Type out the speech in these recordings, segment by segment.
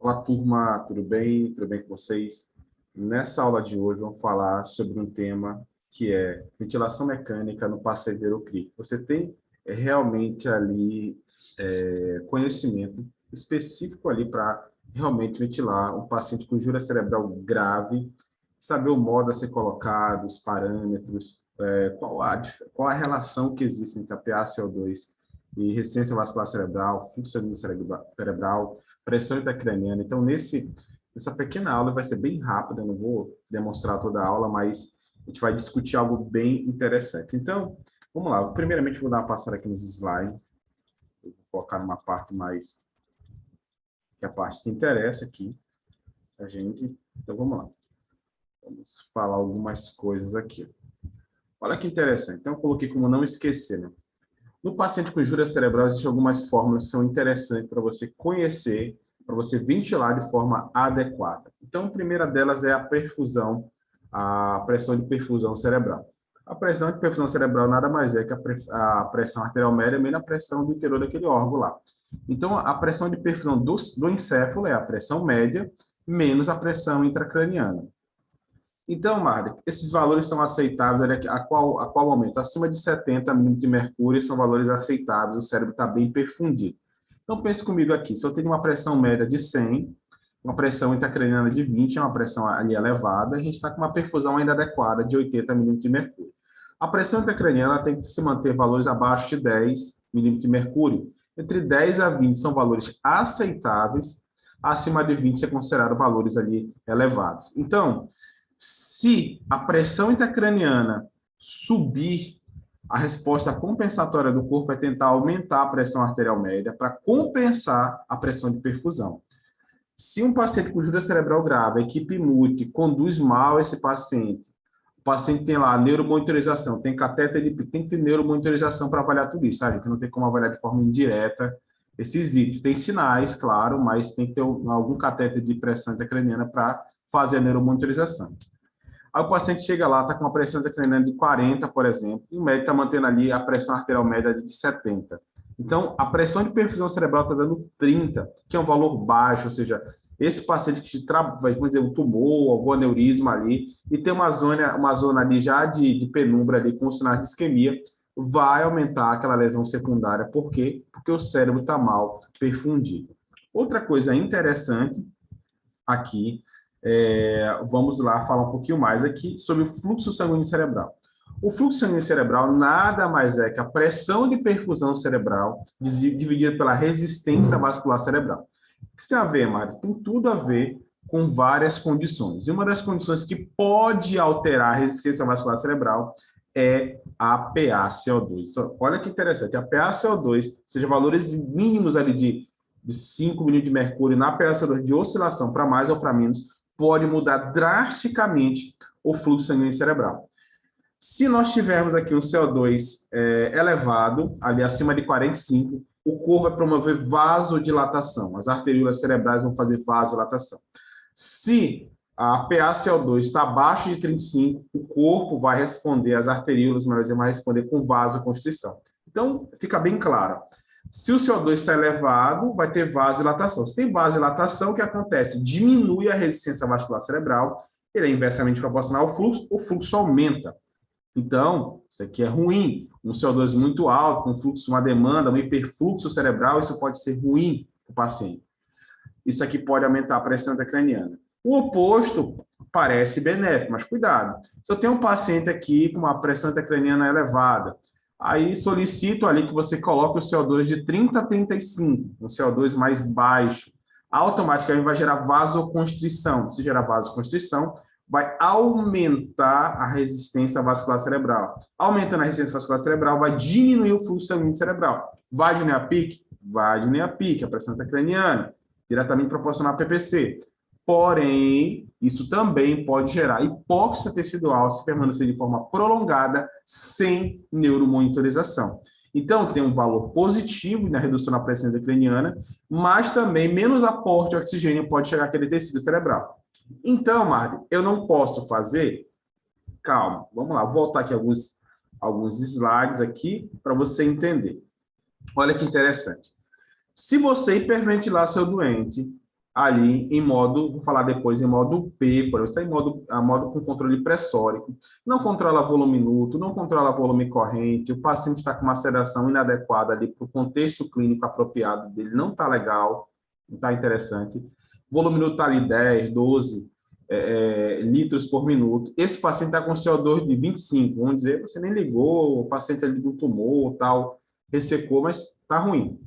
Olá, turma, tudo bem? Tudo bem com vocês? Nessa aula de hoje, vamos falar sobre um tema que é ventilação mecânica no paciente crítico. Você tem realmente ali conhecimento específico ali para realmente ventilar um paciente com injúria cerebral grave, saber o modo a ser colocado, os parâmetros, qual a relação que existe entre a PaCO2 e resistência vascular cerebral, fluxo sanguíneo cerebral, pressão intracraniana. Então, nessa pequena aula vai ser bem rápida, não vou demonstrar toda a aula, mas a gente vai discutir algo bem interessante. Então, vamos lá. Primeiramente, vou dar uma passada aqui nos slides. Eu vou colocar numa parte mais... que é a parte que interessa aqui a gente. Então, vamos lá. Vamos falar algumas coisas aqui. Olha que interessante. Então, eu coloquei como não esquecer, né? No paciente com injúria cerebral, existem algumas fórmulas que são interessantes para você conhecer, para você ventilar de forma adequada. Então, a primeira delas é a perfusão, a pressão de perfusão cerebral. A pressão de perfusão cerebral nada mais é que a pressão arterial média menos a pressão do interior daquele órgão lá. Então, a pressão de perfusão do encéfalo é a pressão média menos a pressão intracraniana. Então, Marli, esses valores são aceitáveis a qual momento? Acima de 70 milímetros de mercúrio são valores aceitáveis, o cérebro está bem perfundido. Então, pense comigo aqui, se eu tenho uma pressão média de 100, uma pressão intracraniana de 20, é uma pressão ali elevada, a gente está com uma perfusão ainda adequada de 80 milímetros de mercúrio. A pressão intracraniana tem que se manter valores abaixo de 10 milímetros de mercúrio. Entre 10 a 20 são valores aceitáveis, acima de 20 é considerado valores ali elevados. Então, se a pressão intracraniana subir, a resposta compensatória do corpo é tentar aumentar a pressão arterial média para compensar a pressão de perfusão. Se um paciente com injúria cerebral grave, a equipe multi, conduz mal esse paciente, o paciente tem lá neuromonitorização, tem catéter de PIC, tem que ter neuromonitorização para avaliar tudo isso, sabe? Que não tem como avaliar de forma indireta esses itens. Tem sinais, claro, mas tem que ter algum catéter de pressão intracraniana para fazer a neuromonitorização. Aí o paciente chega lá, está com uma pressão intracraniana de 40, por exemplo, e o médico está mantendo ali a pressão arterial média de 70. Então, a pressão de perfusão cerebral está dando 30, que é um valor baixo, ou seja, esse paciente que vai dizer, um tumor, algum aneurisma ali, e tem uma zona ali já de penumbra ali com sinais de isquemia, vai aumentar aquela lesão secundária. Por quê? Porque o cérebro está mal perfundido. Outra coisa interessante aqui, vamos lá falar um pouquinho mais aqui sobre o fluxo sanguíneo cerebral. O fluxo sanguíneo cerebral nada mais é que a pressão de perfusão cerebral dividida pela resistência vascular cerebral. O que tem a ver, Mário? Tem tudo a ver com várias condições. E uma das condições que pode alterar a resistência vascular cerebral é a PaCO2. Então, olha que interessante, a PaCO2, seja valores mínimos ali de 5 milímetros de mercúrio na PaCO2 de oscilação para mais ou para menos, pode mudar drasticamente o fluxo sanguíneo cerebral. Se nós tivermos aqui um CO2 elevado, ali acima de 45, o corpo vai promover vasodilatação. As arteríolas cerebrais vão fazer vasodilatação. Se a PaCO2 está abaixo de 35, o corpo vai responder, as arteríolas, melhor dizendo, vai responder com vasoconstrição. Então, fica bem claro. Se o CO2 está elevado, vai ter vasodilatação. Se tem vasodilatação, o que acontece? Diminui a resistência vascular cerebral, ele é inversamente proporcional ao fluxo, o fluxo aumenta. Então, isso aqui é ruim. Um CO2 muito alto, um fluxo, uma demanda, um hiperfluxo cerebral, isso pode ser ruim para o paciente. Isso aqui pode aumentar a pressão intracraniana. O oposto parece benéfico, mas cuidado. Se eu tenho um paciente aqui com uma pressão intracraniana elevada, aí solicito ali que você coloque o CO2 de 30 a 35, um CO2 mais baixo. Automaticamente vai gerar vasoconstrição. Se gerar vasoconstrição, vai aumentar a resistência vascular cerebral. Aumentando a resistência vascular cerebral, vai diminuir o fluxo sanguíneo cerebral. Vai diminuir a PIC? Vai diminuir a PIC, a pressão intracraniana, diretamente proporcional ao PPC. Porém, isso também pode gerar hipóxia tecidual se permanecer de forma prolongada sem neuromonitorização. Então, tem um valor positivo na redução da pressão intracraniana, mas também menos aporte de oxigênio pode chegar àquele tecido cerebral. Então, Marli, eu não posso fazer... Calma, vamos lá, vou voltar aqui alguns slides aqui para você entender. Olha que interessante. Se você hiperventilar seu doente, ali em modo, vou falar depois, em modo P, por exemplo, está em modo com controle pressórico, não controla volume minuto, não controla volume corrente, o paciente está com uma sedação inadequada ali para o contexto clínico apropriado dele, não está legal, não está interessante. Volume minuto está ali 10, 12 litros por minuto. Esse paciente está com CO2 de 25, vamos dizer, você nem ligou, o paciente ali do tumor, tal, ressecou, mas está ruim.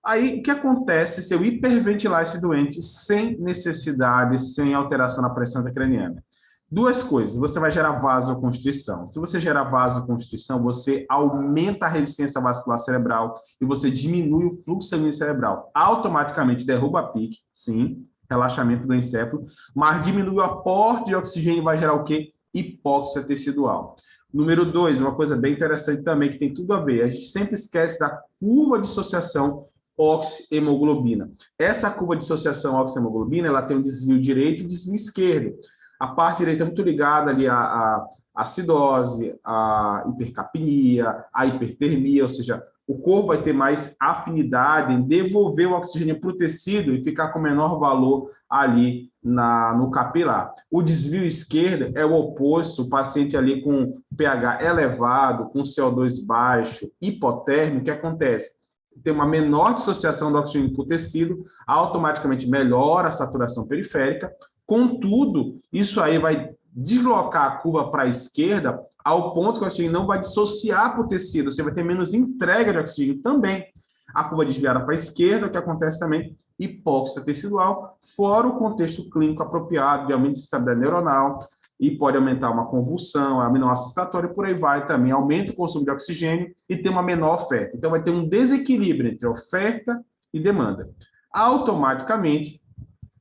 Aí, o que acontece se eu hiperventilar esse doente sem necessidade, sem alteração na pressão intracraniana? Duas coisas, você vai gerar vasoconstrição. Se você gerar vasoconstrição, você aumenta a resistência vascular cerebral e você diminui o fluxo sanguíneo cerebral. Automaticamente derruba a PIC, sim, relaxamento do encéfalo, mas diminui o aporte de oxigênio e vai gerar o quê? Hipóxia tecidual. Número 2, uma coisa bem interessante também, que tem tudo a ver, a gente sempre esquece da curva de dissociação oxi-hemoglobina. Essa curva de dissociação oxi-hemoglobina, ela tem um desvio direito e um desvio esquerdo. A parte direita é muito ligada ali à acidose, à hipercapnia, à hipertermia, ou seja, o corpo vai ter mais afinidade em devolver o oxigênio para o tecido e ficar com menor valor ali no capilar. O desvio esquerdo é o oposto, o paciente ali com pH elevado, com CO2 baixo, hipotérmico, o que acontece? Tem uma menor dissociação do oxigênio para o tecido, automaticamente melhora a saturação periférica. Contudo, isso aí vai deslocar a curva para a esquerda ao ponto que o oxigênio não vai dissociar para o tecido, você vai ter menos entrega de oxigênio também. A curva desviada para a esquerda, o que acontece também, hipóxia tecidual, fora o contexto clínico apropriado de aumento de estabilidade neuronal, e pode aumentar uma convulsão, aminoácido estatório, por aí vai também, aumenta o consumo de oxigênio e tem uma menor oferta. Então, vai ter um desequilíbrio entre oferta e demanda. Automaticamente,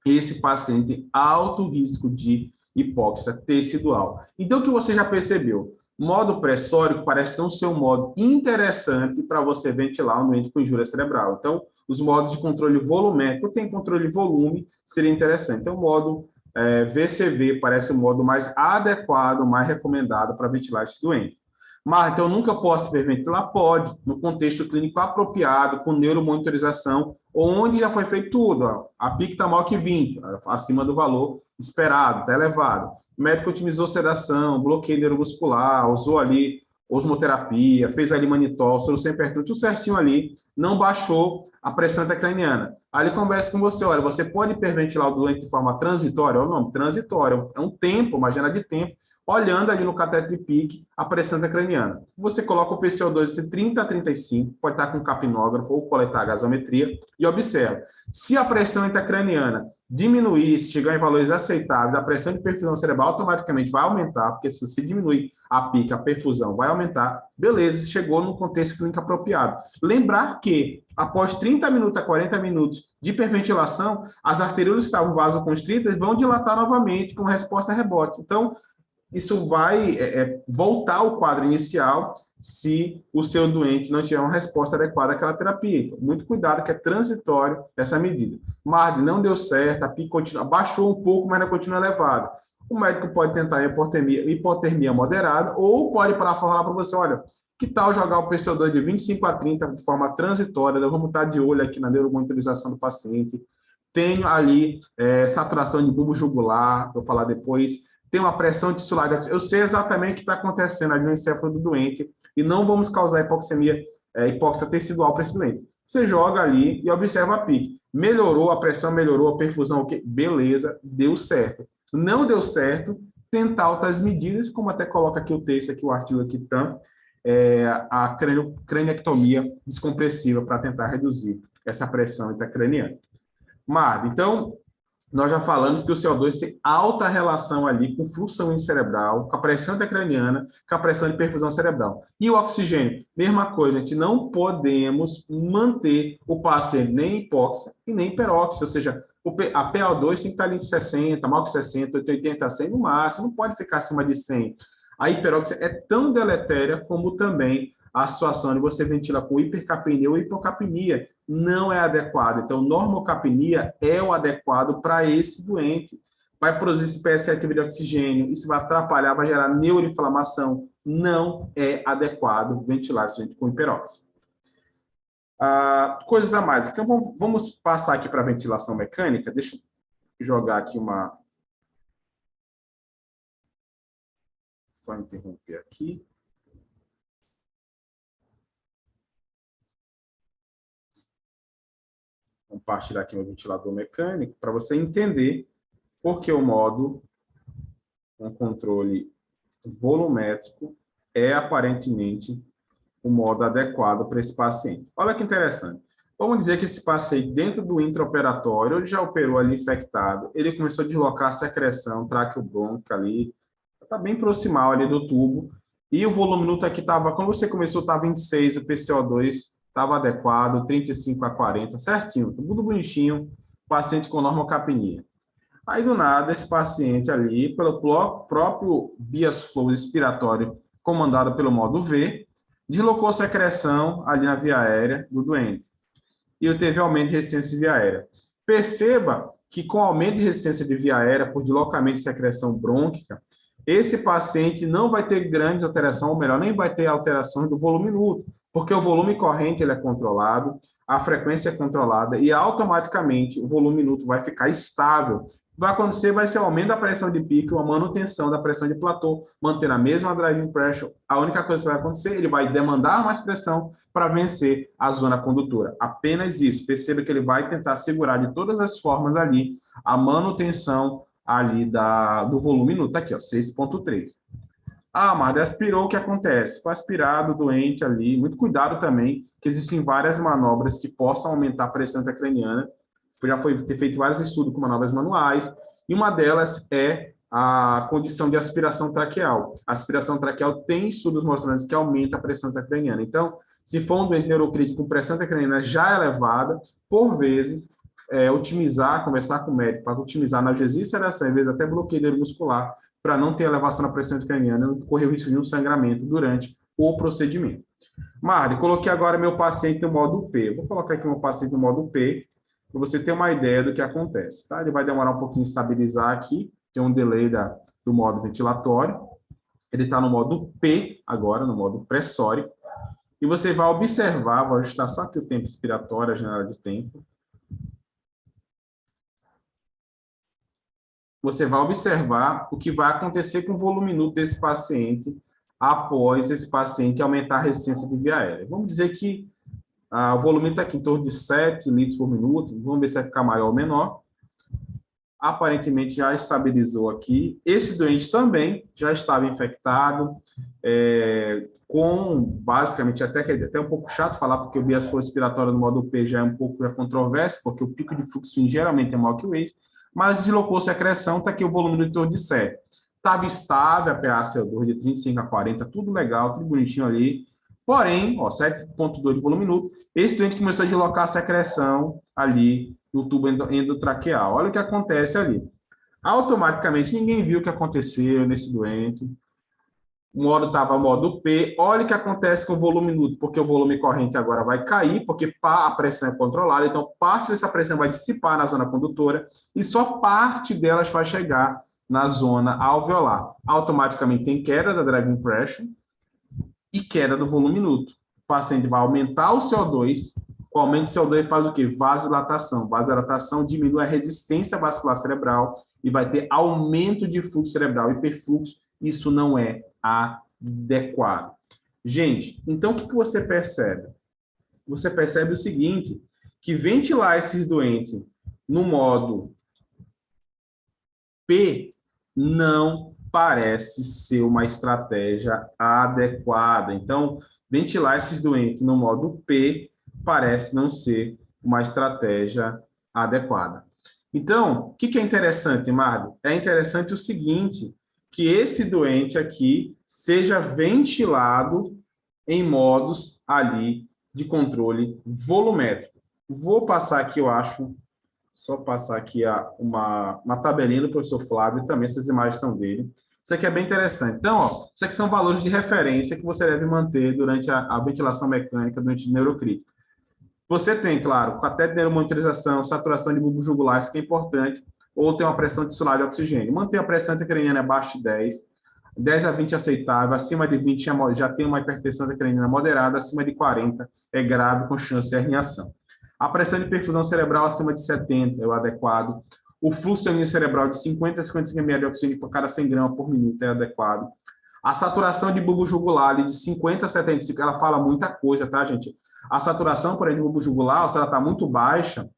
esse paciente tem alto risco de hipóxia tecidual. Então, o que você já percebeu? Modo pressórico parece não ser um modo interessante para você ventilar um doente com injúria cerebral. Então, os modos de controle volumétrico, tem controle de volume, seria interessante. Então, o modo VCV parece o modo mais adequado, mais recomendado para ventilar esse doente. Mas, então, nunca posso hiperventilar? Pode, no contexto clínico apropriado, com neuromonitorização, onde já foi feito tudo. Ó. A PIC está maior que 20, acima do valor esperado, está elevado. O médico otimizou sedação, bloqueio neuromuscular, usou ali osmoterapia, fez ali manitol, solução hipertônica, tudo certinho ali, não baixou a pressão intracraniana. Aí ele conversa com você, olha, você pode hiperventilar o doente de forma transitória? Ou não, transitória, é um tempo, uma janela de tempo, olhando ali no cateter de PIC a pressão intracraniana. Você coloca o PCO2 de 30 a 35, pode estar com capnógrafo ou coletar a gasometria e observa. Se a pressão intracraniana diminuir, se chegar em valores aceitáveis, a pressão de perfusão cerebral automaticamente vai aumentar, porque se você diminuir a PIC, a perfusão vai aumentar, beleza, chegou no contexto clínico apropriado. Lembrar que, após 30 minutos a 40 minutos de hiperventilação, as arteriolas estavam vasoconstritas e vão dilatar novamente com resposta a rebote. Então, isso vai voltar ao quadro inicial se o seu doente não tiver uma resposta adequada àquela terapia. Então, muito cuidado, que é transitório essa medida. Marde, não deu certo, a PIC continua, baixou um pouco, mas ainda continua elevada. O médico pode tentar hipotermia moderada ou pode falar para você, olha, que tal jogar o PCO2 de 25 a 30 de forma transitória, nós vamos estar de olho aqui na neuromonitorização do paciente, tenho ali saturação de bulbo jugular, vou falar depois, tem uma pressão tissular, eu sei exatamente o que está acontecendo ali no encéfalo do doente e não vamos causar hipóxia tecidual para esse doente. Você joga ali e observa a PIC. Melhorou, a pressão melhorou, a perfusão, ok? Beleza, deu certo. Não deu certo, tentar outras medidas, como até coloca aqui o texto, aqui o artigo aqui, a craniectomia descompressiva para tentar reduzir essa pressão intracraniana. Marta, então, nós já falamos que o CO2 tem alta relação ali com o fluxo sanguíneo cerebral, com a pressão intracraniana, com a pressão de perfusão cerebral. E o oxigênio? Mesma coisa, a gente não podemos manter o paciente nem hipóxia e nem hiperóxia, ou seja, a PO2 tem que estar ali em 60, maior que 60, 80, 100 no máximo, não pode ficar acima de 100. A hiperóxia é tão deletéria como também a situação de você ventila com hipercapnia ou hipocapnia não é adequada. Então, normocapnia é o adequado para esse doente. Vai produzir espécie ativa de oxigênio, isso vai atrapalhar, vai gerar neuroinflamação. Não é adequado ventilar esse doente com hiperóxia. Coisas a mais. Então, vamos passar aqui para a ventilação mecânica. Deixa eu jogar aqui uma... Só interromper aqui. Compartilhar aqui meu ventilador mecânico para você entender por que o modo um controle volumétrico é aparentemente o modo adequado para esse paciente. Olha que interessante. Vamos dizer que esse paciente, dentro do intraoperatório, ele já operou ali infectado, ele começou a deslocar a secreção traqueobronca ali, está bem proximal ali do tubo, e o volume minuto aqui estava, quando você começou, estava em 6, o PCO2 estava adequado, 35 a 40, certinho, tudo bonitinho, paciente com normocapnia. Aí, do nada, esse paciente ali, pelo próprio bias flow expiratório, comandado pelo modo V, deslocou a secreção ali na via aérea do doente. E teve aumento de resistência de via aérea. Perceba que com aumento de resistência de via aérea por deslocamento de secreção brônquica, esse paciente não vai ter grandes alterações, ou melhor, nem vai ter alterações do volume minuto, porque o volume corrente ele é controlado, a frequência é controlada e automaticamente o volume minuto vai ficar estável. Vai acontecer, vai ser o aumento da pressão de pico, a manutenção da pressão de platô, mantendo a mesma driving pressure. A única coisa que vai acontecer, ele vai demandar mais pressão para vencer a zona condutora. Apenas isso. Perceba que ele vai tentar segurar de todas as formas ali a manutenção ali do volume minuto. Tá aqui, ó, 6,3. Mas aspirou, o que acontece? Foi aspirado, doente ali. Muito cuidado também, que existem várias manobras que possam aumentar a pressão intracraniana. Já foi ter feito vários estudos com manobras manuais, e uma delas é a condição de aspiração traqueal. A aspiração traqueal tem estudos mostrando que aumenta a pressão intracraniana. Então, se for um doente neurocrítico com pressão intracraniana já elevada, por vezes, otimizar, conversar com o médico para otimizar analgesia e sedação, às vezes até bloqueio neuromuscular, para não ter elevação na pressão intracraniana e correr o risco de um sangramento durante o procedimento. Marli, coloquei agora meu paciente no modo P. Vou colocar aqui meu paciente no modo P, para você ter uma ideia do que acontece. Tá? Ele vai demorar um pouquinho a estabilizar aqui, tem um delay do modo ventilatório. Ele está no modo P agora, no modo pressórico. E você vai observar, vou ajustar só aqui o tempo expiratório, a janela de tempo. Você vai observar o que vai acontecer com o volume minuto desse paciente após esse paciente aumentar a resistência de via aérea. Vamos dizer que o volume está aqui em torno de 7 litros por minuto. Vamos ver se vai ficar maior ou menor. Aparentemente já estabilizou aqui. Esse doente também já estava infectado, com basicamente, até um pouco chato falar, porque o bias flow expiratório no modo P já é um pouco controverso, porque o pico de fluxo geralmente é maior que o ex, mas deslocou secreção, está aqui o volume em torno de 7. Estava estável, a PaCO2 de 35 a 40, tudo legal, tudo bonitinho ali. Porém, 7,2 de volume minuto, esse doente começou a deslocar a secreção ali no tubo endotraqueal. Olha o que acontece ali. Automaticamente, ninguém viu o que aconteceu nesse doente. O modo estava modo P. Olha o que acontece com o volume minuto, porque o volume corrente agora vai cair, porque a pressão é controlada, então parte dessa pressão vai dissipar na zona condutora e só parte delas vai chegar na zona alveolar. Automaticamente tem queda da driving pressure e queda do volume minuto. O paciente vai aumentar o CO2, o aumento de CO2 faz o quê? Vasodilatação. Vasodilatação diminui a resistência vascular cerebral e vai ter aumento de fluxo cerebral, hiperfluxo. Isso não é adequado. Gente, então o que você percebe? Você percebe o seguinte, que ventilar esses doentes no modo P não parece ser uma estratégia adequada. Então, ventilar esses doentes no modo P parece não ser uma estratégia adequada. Então, o que é interessante, Margo? É interessante o seguinte, que esse doente aqui seja ventilado em modos ali de controle volumétrico. Vou passar aqui, eu acho, só passar aqui uma tabelinha do professor Flávio, também essas imagens são dele. Isso aqui é bem interessante. Então, isso aqui são valores de referência que você deve manter durante a ventilação mecânica, durante o neurocrítico. Você tem, claro, cateter de neuromonitorização, saturação de bulbo jugular, isso que é importante, ou tem uma pressão tissular de oxigênio. Manter a pressão intracraniana abaixo de 10. 10 a 20 é aceitável, acima de 20 já tem uma hipertensão intracraniana moderada, acima de 40 é grave, com chance de herniação. A pressão de perfusão cerebral acima de 70 é o adequado. O fluxo sanguíneo cerebral de 50 a 55 ml de oxigênio por cada 100 gramas por minuto é adequado. A saturação de bulbo jugular ali, de 50 a 75, ela fala muita coisa, tá, gente? A saturação, por exemplo, de bulbo jugular, se ela está muito baixa,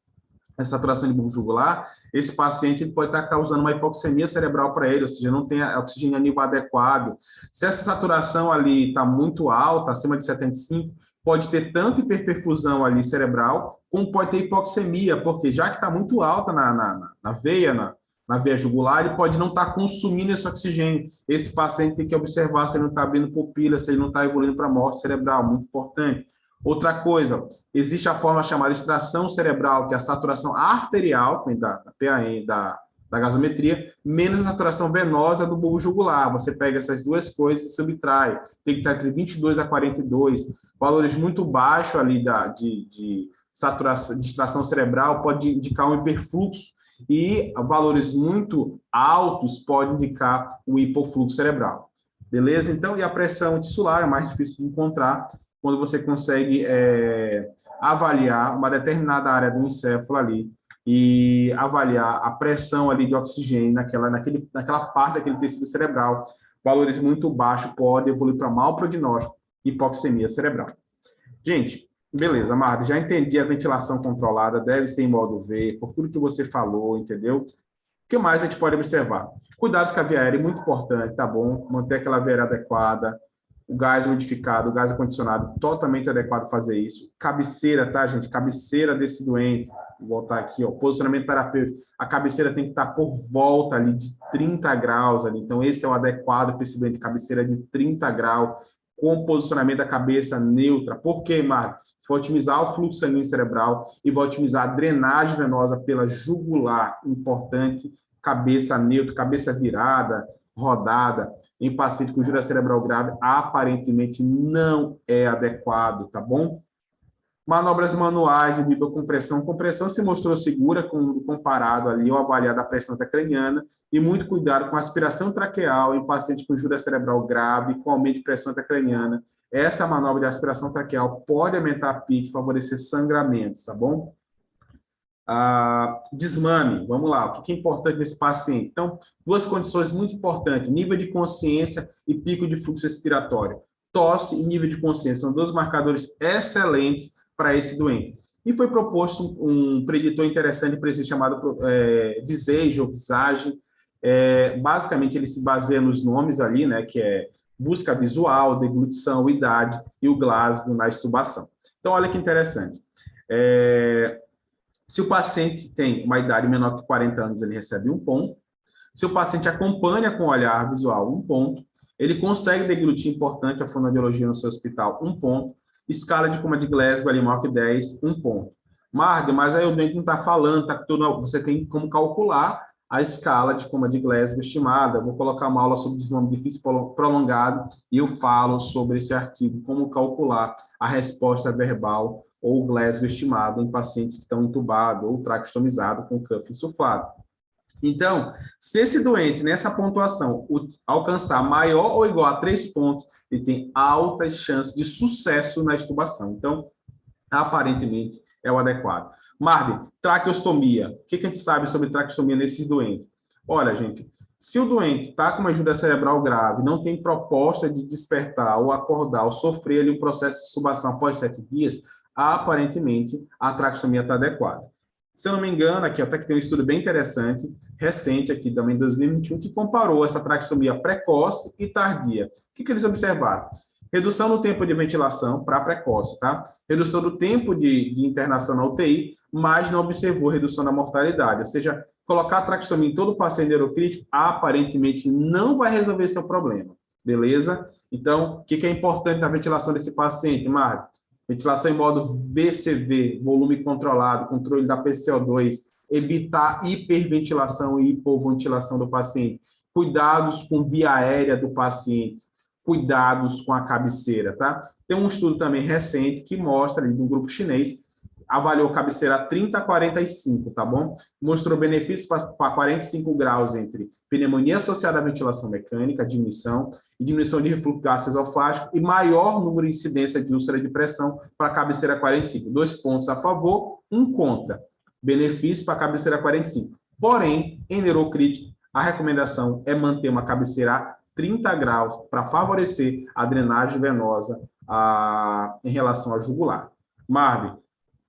a saturação de bulbo jugular, esse paciente ele pode estar causando uma hipoxemia cerebral para ele, ou seja, não tem oxigênio a nível adequado. Se essa saturação ali está muito alta, acima de 75, pode ter tanto hiperperfusão ali cerebral, como pode ter hipoxemia, porque já que está muito alta na veia, na veia jugular, ele pode não estar consumindo esse oxigênio. Esse paciente tem que observar se ele não está abrindo pupila, se ele não está evoluindo para morte cerebral, muito importante. Outra coisa, existe a forma chamada extração cerebral, que é a saturação arterial, da PAN, da gasometria, menos a saturação venosa do bulbo jugular. Você pega essas duas coisas e subtrai. Tem que estar entre 22 a 42. Valores muito baixos ali de saturação, de extração cerebral pode indicar um hiperfluxo, e valores muito altos podem indicar o hipofluxo cerebral. Beleza? Então, e a pressão tissular é mais difícil de encontrar quando você consegue avaliar uma determinada área do encéfalo ali e avaliar a pressão ali de oxigênio naquela parte daquele tecido cerebral. Valores muito baixos podem evoluir para mau prognóstico, hipoxemia cerebral. Gente, beleza, Marta, já entendi a ventilação controlada, deve ser em modo V, por tudo que você falou, entendeu? O que mais a gente pode observar? Cuidados com a via aérea, muito importante, tá bom? Manter aquela via aérea adequada, o gás umidificado, o gás acondicionado, totalmente adequado fazer isso. Cabeceira, tá, gente? Cabeceira desse doente. Vou voltar aqui, ó. Posicionamento terapêutico. A cabeceira tem que estar por volta ali de 30 graus ali. Então, esse é o adequado para esse doente. Cabeceira de 30 graus, com posicionamento da cabeça neutra. Por quê, Marco? Você vai otimizar o fluxo sanguíneo cerebral e vai otimizar a drenagem venosa pela jugular. Importante. Cabeça neutra, cabeça virada, rodada, em paciente com injúria cerebral grave, aparentemente não é adequado, tá bom? Manobras manuais de biocompressão. Compressão se mostrou segura comparado ali ao avaliar da pressão intracraniana, e muito cuidado com aspiração traqueal em paciente com injúria cerebral grave, com aumento de pressão intracraniana. Essa manobra de aspiração traqueal pode aumentar a PIC e favorecer sangramentos, tá bom? Desmame, vamos lá, o que é importante nesse paciente? Então, duas condições muito importantes, nível de consciência e pico de fluxo respiratório. Tosse e nível de consciência são dois marcadores excelentes para esse doente. E foi proposto um preditor interessante para esse chamado Visage ou Visage. Basicamente, ele se baseia nos nomes ali, né, que é busca visual, deglutição, idade e o Glasgow na extubação. Então, olha que interessante. Se o paciente tem uma idade menor que 40 anos, ele recebe 1 ponto. Se o paciente acompanha com olhar visual, 1 ponto. Ele consegue deglutir, importante a fonoaudiologia no seu hospital, 1 ponto. Escala de coma de Glasgow, ali maior que 10, 1 ponto. Marga, mas aí o doente não está falando, você tem como calcular a escala de coma de Glasgow estimada. Eu vou colocar uma aula sobre desmame difícil prolongado e eu falo sobre esse artigo, como calcular a resposta verbal ou Glasgow estimado em pacientes que estão entubados ou traqueostomizados com cuff insuflado. Então, se esse doente, nessa pontuação, alcançar maior ou igual a 3 pontos, ele tem altas chances de sucesso na extubação. Então, aparentemente, é o adequado. Marden, traqueostomia. O que a gente sabe sobre traqueostomia nesses doentes? Olha, gente, se o doente está com uma injúria cerebral grave, não tem proposta de despertar ou acordar ou sofrer ali um processo de extubação após 7 dias, aparentemente, a traqueostomia está adequada. Se eu não me engano, aqui até que tem um estudo bem interessante, recente aqui, também em 2021, que comparou essa traqueostomia precoce e tardia. O que eles observaram? Redução no tempo de ventilação para precoce, tá? Redução do tempo de internação na UTI, mas não observou redução da mortalidade. Ou seja, colocar a traqueostomia em todo paciente neurocrítico aparentemente não vai resolver seu problema, beleza? Então, o que é importante na ventilação desse paciente, Mário? Ventilação em modo VCV, volume controlado, controle da PCO2, evitar hiperventilação e hipoventilação do paciente, cuidados com via aérea do paciente, cuidados com a cabeceira, tá? Tem um estudo também recente que mostra, ali, de um grupo chinês, avaliou cabeceira 30 a 45, tá bom? Mostrou benefícios para 45 graus entre pneumonia associada à ventilação mecânica, diminuição de refluxo gástrico esofágico e maior número de incidência de úlcera de pressão para cabeceira 45. 2 pontos a favor, 1 contra. Benefício para cabeceira 45. Porém, em neurocrítico, a recomendação é manter uma cabeceira a 30 graus para favorecer a drenagem venosa em relação à jugular. Marvin,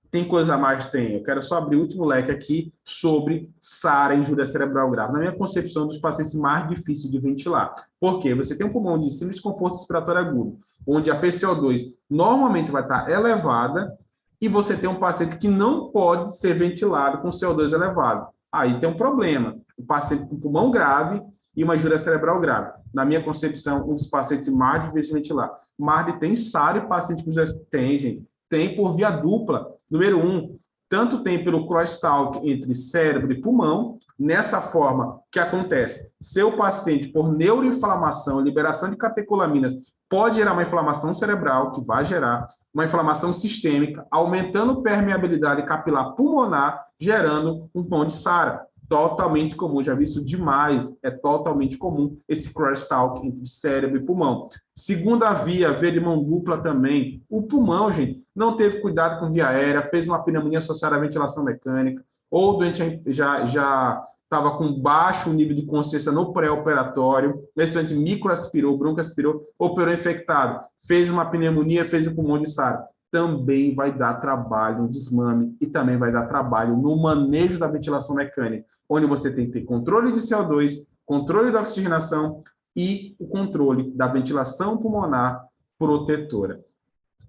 tem coisa a mais? Tem. Eu quero só abrir o último leque aqui sobre SARA, injúria cerebral grave. Na minha concepção, dos pacientes mais difíceis de ventilar. Por quê? Você tem um pulmão de síndrome de desconforto respiratório agudo, onde a PCO2 normalmente vai estar elevada, e você tem um paciente que não pode ser ventilado com CO2 elevado. Aí tem um problema. O paciente com pulmão grave e uma injúria cerebral grave. Na minha concepção, um dos pacientes mais difíceis de ventilar. Marde tem SARA e paciente com tem, gente. Tem por via dupla. Número 1, tanto tem pelo crosstalk entre cérebro e pulmão. Nessa forma, o que acontece? Seu paciente, por neuroinflamação, liberação de catecolaminas, pode gerar uma inflamação cerebral, que vai gerar uma inflamação sistêmica, aumentando permeabilidade capilar pulmonar, gerando um pulmão de SARA. Totalmente comum, já vi isso demais, é totalmente comum esse crosstalk entre cérebro e pulmão. Segunda via de mão dupla também, o pulmão, gente, não teve cuidado com via aérea, fez uma pneumonia associada à ventilação mecânica, ou o doente já estava com baixo nível de consciência no pré-operatório, esse doente microaspirou, broncoaspirou, operou infectado, fez uma pneumonia, fez um pulmão de SARA. Também vai dar trabalho no desmame e também vai dar trabalho no manejo da ventilação mecânica, onde você tem que ter controle de CO2, controle da oxigenação e o controle da ventilação pulmonar protetora.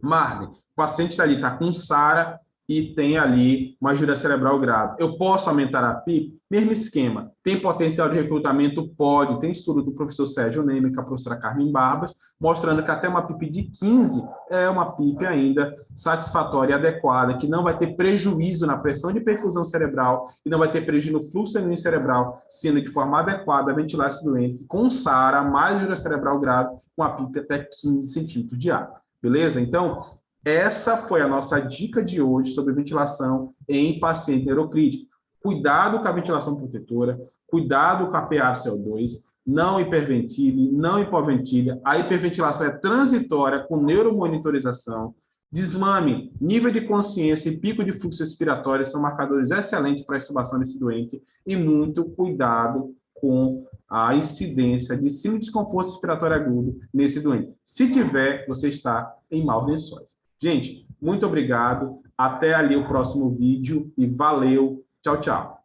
Marley, o paciente ali está com SARA e tem ali uma injúria cerebral grave. Eu posso aumentar a PIP? Mesmo esquema. Tem potencial de recrutamento? Pode. Tem estudo do professor Sérgio Neyman e a professora Carmen Barbas, mostrando que até uma PIP de 15 é uma PIP ainda satisfatória e adequada, que não vai ter prejuízo na pressão de perfusão cerebral e não vai ter prejuízo no fluxo sanguíneo cerebral, sendo de forma adequada ventilar esse doente com SARA, mais injúria cerebral grave, com a PIP até 15 centímetros de ar. Beleza? Então, essa foi a nossa dica de hoje sobre ventilação em paciente neurocrítico. Cuidado com a ventilação protetora, cuidado com a PaCO2, não hiperventile, não hipoventile. A hiperventilação é transitória com neuromonitorização. Desmame, nível de consciência e pico de fluxo respiratório são marcadores excelentes para a extubação desse doente e muito cuidado com a incidência de síndrome de desconforto respiratório agudo nesse doente. Se tiver, você está em maus lençóis. Gente, muito obrigado. Até ali o próximo vídeo e valeu. Tchau, tchau.